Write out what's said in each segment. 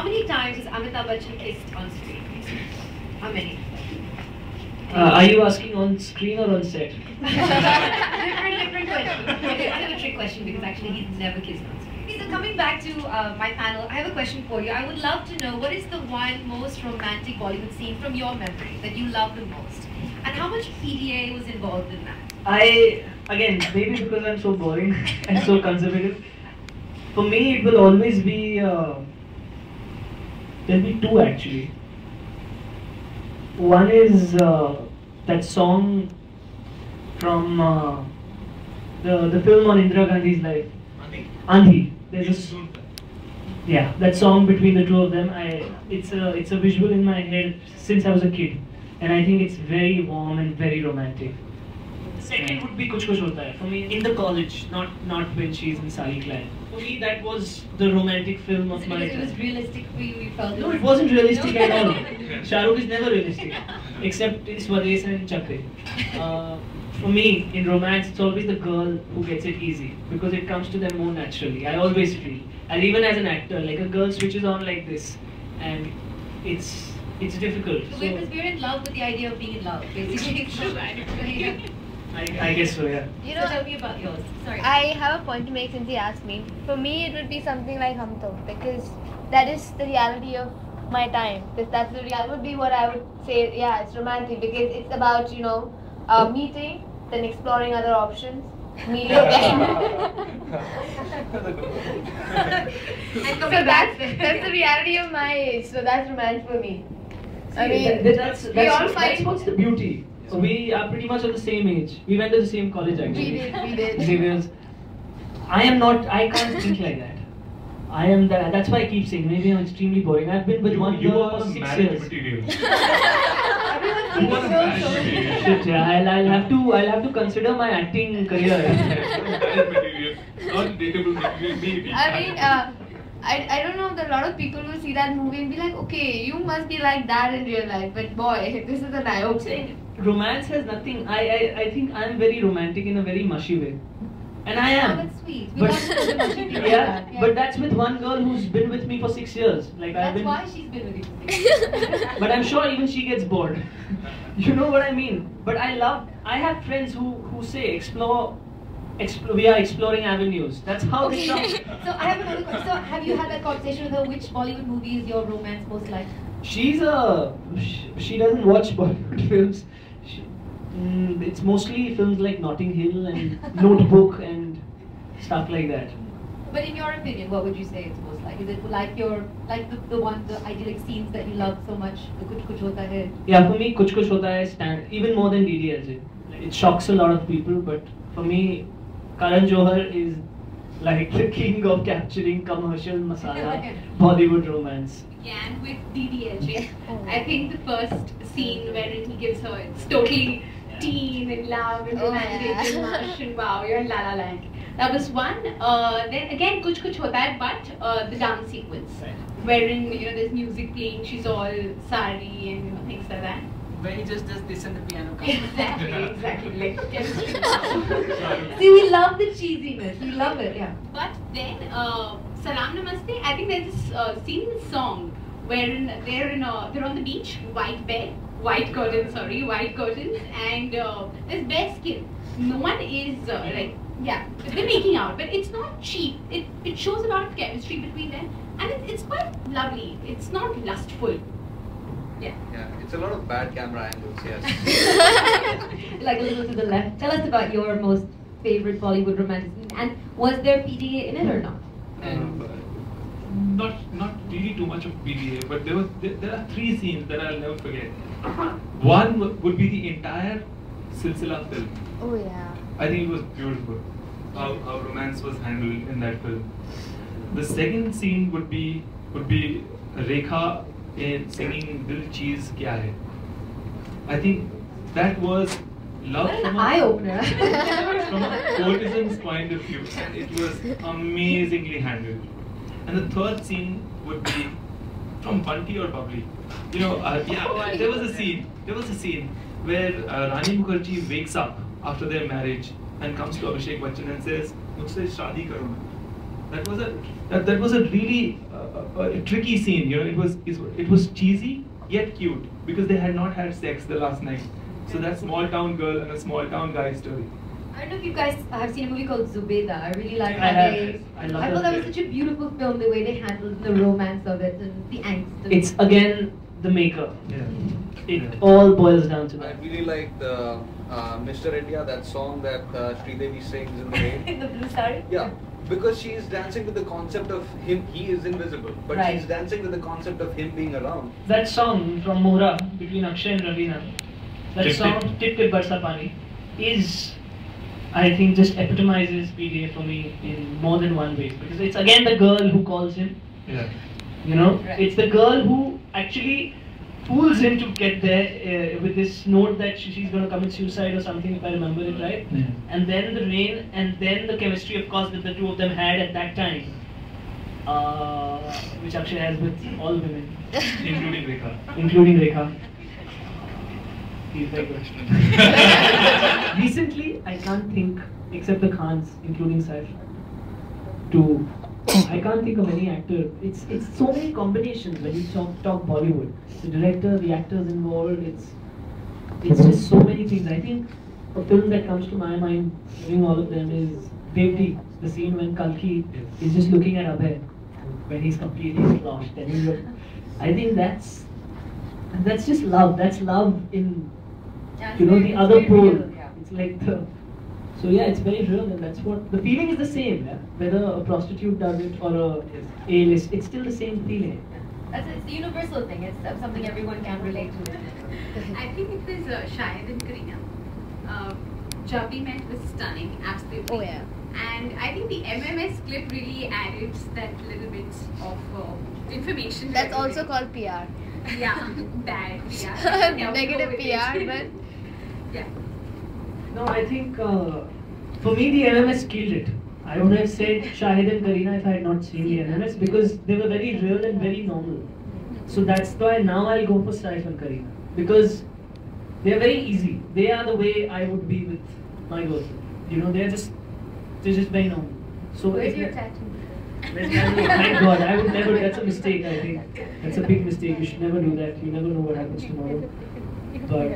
many times has Amitabh Bachchan kissed on screen? How many? Are you asking on screen or on set? different question. Okay, I have a trick question because actually he's never kissed on screen. Okay, so coming back to my panel, I have a question for you. I would love to know what is the one most romantic Bollywood scene from your memory that you love the most? And how much PDA was involved in that? Again, maybe because I'm so boring and so conservative, for me it will always be, there'll be two actually. One is that song from the film on Indira Gandhi's life, Andhi. Yeah, that song between the two of them. It's a visual in my head since I was a kid, and I think it's very warm and very romantic. Second would be Kuch Kuch Hota Hai. For me, in the college, not when she's in Sari Clan. For me, that was the romantic film of my time. It was realistic for you, you felt? No, it wasn't realistic at all. Shah Rukh is never realistic, except in Swades and Chakre. For me, in romance, it's always the girl who gets it easy because it comes to them more naturally. I always feel, and even as an actor, like a girl switches on like this, and it's difficult. So because we're in love with the idea of being in love, basically. I guess so, yeah. You know, so tell me about yours. Sorry. I have a point to make since he asked me. For me, it would be something like Hum Tum, because that is the reality of my time. That would be what I would say. Yeah, it's romantic because it's about meeting, then exploring other options, meeting again. So that's the reality of my age. So that's romance for me. I mean, that's what's the beauty. So we are pretty much of the same age. We went to the same college actually. We did. I can't think like that. I am that. That's why I keep saying maybe I'm extremely boring. I've been with one girl for 6 years. Material. Shit, yeah, I'll have to consider my acting career. Not dateable material, maybe. I mean, I don't know, there are a lot of people who see that movie and be like, okay, you must be like that in real life, but boy, this is an eye-opener. Romance has nothing. I think I'm very romantic in a very mushy way. And I am. Oh, that's sweet. We But, love yeah, but that's with one girl who's been with me for 6 years. Like that's why she's been with you. But I'm sure even she gets bored. You know what I mean? But I have friends who say we are exploring avenues. That's how Okay, it sounds. so I have another question. So have you had that conversation with her? Which Bollywood movie is your romance most like? She doesn't watch Bollywood films. It's mostly films like Notting Hill and Notebook and stuff like that. But in your opinion, what would you say it's most like? Is it like the idyllic scenes that you love so much, the Kuch Kuch Hota Hai? Yeah, for me, Kuch Kuch Hota Hai even more than DDLJ. It shocks a lot of people, but for me, Karan Johar is like the king of capturing commercial masala Bollywood romance. And with DDLJ, I think the first scene wherein he gives her, it's totally teen and love and romantic and mush and wow, you're in La La Land. That was one. Then again, Kuch Kuch Hota Hai, but the dance sequence, wherein there's music playing, she's all sari and things like that. When he just does this and the piano comes. Exactly, like chemistry. See, we love the cheesiness. We love it, yeah. But then, Salam Namaste, I think there's this scene in the song wherein they're on the beach, white curtains, and there's bare skin. No one is they're making out, but it's not cheap. It shows a lot of chemistry between them, and it's quite lovely. It's not lustful. Yeah, it's a lot of bad camera angles, yes. Like a little to the left. Tell us about your most favorite Bollywood romantic scene, and was there PDA in it or not? Not really too much of PDA, but there are 3 scenes that I'll never forget. One would be the entire Silsila film. Oh yeah. I think it was beautiful how romance was handled in that film. The second scene would be Rekha in singing Dil Cheez Kya Hai. I think that was love from a courtesan's point of view, and it was amazingly handled. And the third scene would be from Bunty or Bubbly. There was a scene where Rani Mukherjee wakes up after their marriage and comes to Abhishek Bachchan and says, "Mujhse shaadi karo na." that was a really a tricky scene. You know, it was cheesy yet cute because they had not had sex the last night. So that small town girl and a small town guy story. I don't know if you guys have seen a movie called Zubeda. I really like I how have. they. I love I that thought that was film. such a beautiful film, the way they handled the romance of it and the angst. It's again the maker. Yeah. It all boils down to I that. really like the Mr. India, that song that Sridevi sings in the rain. in the blue sari. Yeah, because she is dancing with the concept of him. He is invisible, but Right. she's dancing with the concept of him being around. That song from Mora between Akshay and Ravina, that Tip song Tip. Tip Tip Barsa Pani is, I think, just epitomizes PDA for me in more than one way, because it's again the girl who calls him. Yeah. You know, Right. it's the girl who actually fools him to get there with this note that she's going to commit suicide or something, if I remember it right. Yeah. And then the rain, and then the chemistry, of course, that the two of them had at that time, which Akshay has with all women, Including Rekha. including Rekha. He's very good. Recently, I can't think, except the Khans, including Saif, I can't think of any actor. It's so many combinations when you talk Bollywood. The director, the actors involved. It's just so many things. I think a film that comes to my mind, knowing all of them, is Devdi. The scene when Kalki is just looking at Abhay when he's completely lost. And I think that's just love. That's love in the other pole. It's like the. So yeah, it's very real, and that's what the feeling is the same. Yeah? Whether a prostitute does it or a A-list, it's still the same feeling. It's the universal thing. It's something everyone can relate to. I think it was Shahid and Kareena. Jab We Met was stunning, absolutely. Oh yeah. And I think the MMS clip really added that little bit of information. That's to also everything. called PR. Yeah, bad PR. Negative PR, but Yeah. No, I think for me the MMS killed it. I would have said Shahid and Kareena if I had not seen the MMS, because they were very real and very normal. So that's why now I'll go for Saif and Kareena, because they are very easy. They are the way I would be with my girlfriend. You know, they're just very normal. So Where's if your they- tattoo? Thank God, I would never. That's a mistake. I think that's a big mistake. You should never do that. You never know what happens tomorrow. But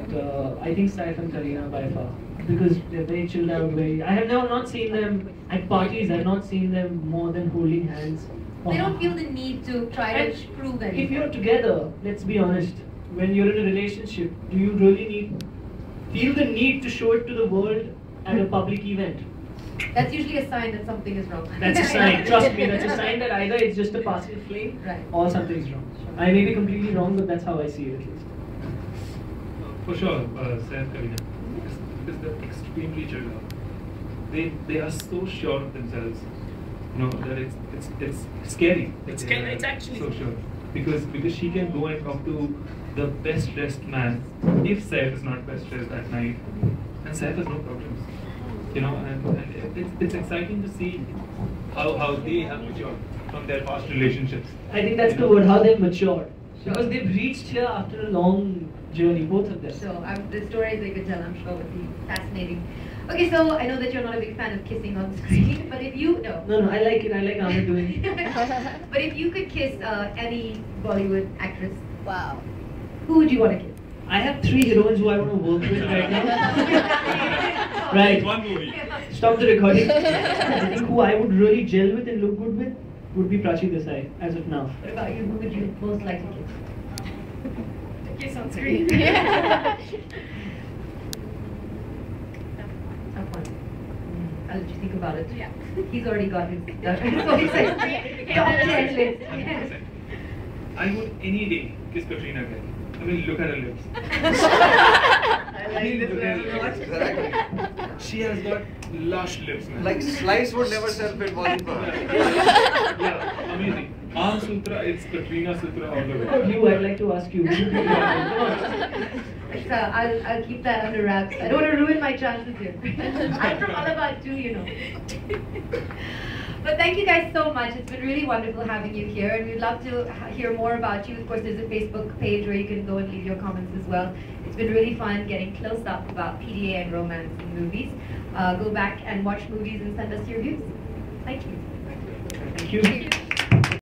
I think Saif and Kareena by far, because they're very chilled out. I have never not seen them at parties. I've not seen them more than holding hands. They don't feel the need to try to And prove anything. If you're together, let's be honest. When you're in a relationship, do you really feel the need to show it to the world at a public event? That's usually a sign that something is wrong. That's a sign. Trust me, that's a sign that either it's just a passing flame Right. or something's wrong. I may be completely wrong, but that's how I see it at least. For sure, Saif Kareena. Because they're extremely chilled out. They are so sure of themselves. You know, that it's scary. It's scary, it's actually so sure. Because she can go and talk to the best dressed man if Saif is not best dressed that night, and Saif has no problems. You know, and it's exciting to see how they have matured from their past relationships. I think that's the word, how they've matured. Because they've reached here after a long journey, both of them. So the stories they could tell, I'm sure, would be fascinating. Okay, so I know that you're not a big fan of kissing on screen, but if you No, I like it. I like how they're doing it. but if you could kiss any Bollywood actress, wow. who would you want to kiss? I have 3 heroines who I want to work with right now. Right. One movie. Stop the recording. I think who I would really gel with and look good with would be Prachi Desai, as of now. What about you? Who would you most like to kiss? Kiss on screen. Have fun. I'll let you think about it. Yeah. He's already got his. So he says, top 10 list. 100%. I would any day kiss Katrina Kaif. I mean, look at her lips. I like this Look at her lips. Exactly. She has got lush lips, man. Like Slice would never sell fit wasn't for her. Yeah, amazing. Arm Sutra, it's Katrina Sutra all the What about way. you? I'd like to ask you. Would you be It's, I'll keep that under wraps. I don't want to ruin my chances here. I'm from Allahabad too, you know. But thank you guys so much. It's been really wonderful having you here, and we'd love to hear more about you. Of course, there's a Facebook page where you can go and leave your comments as well. It's been really fun getting close up about PDA and romance in movies. Go back and watch movies and send us your views. Thank you. cute.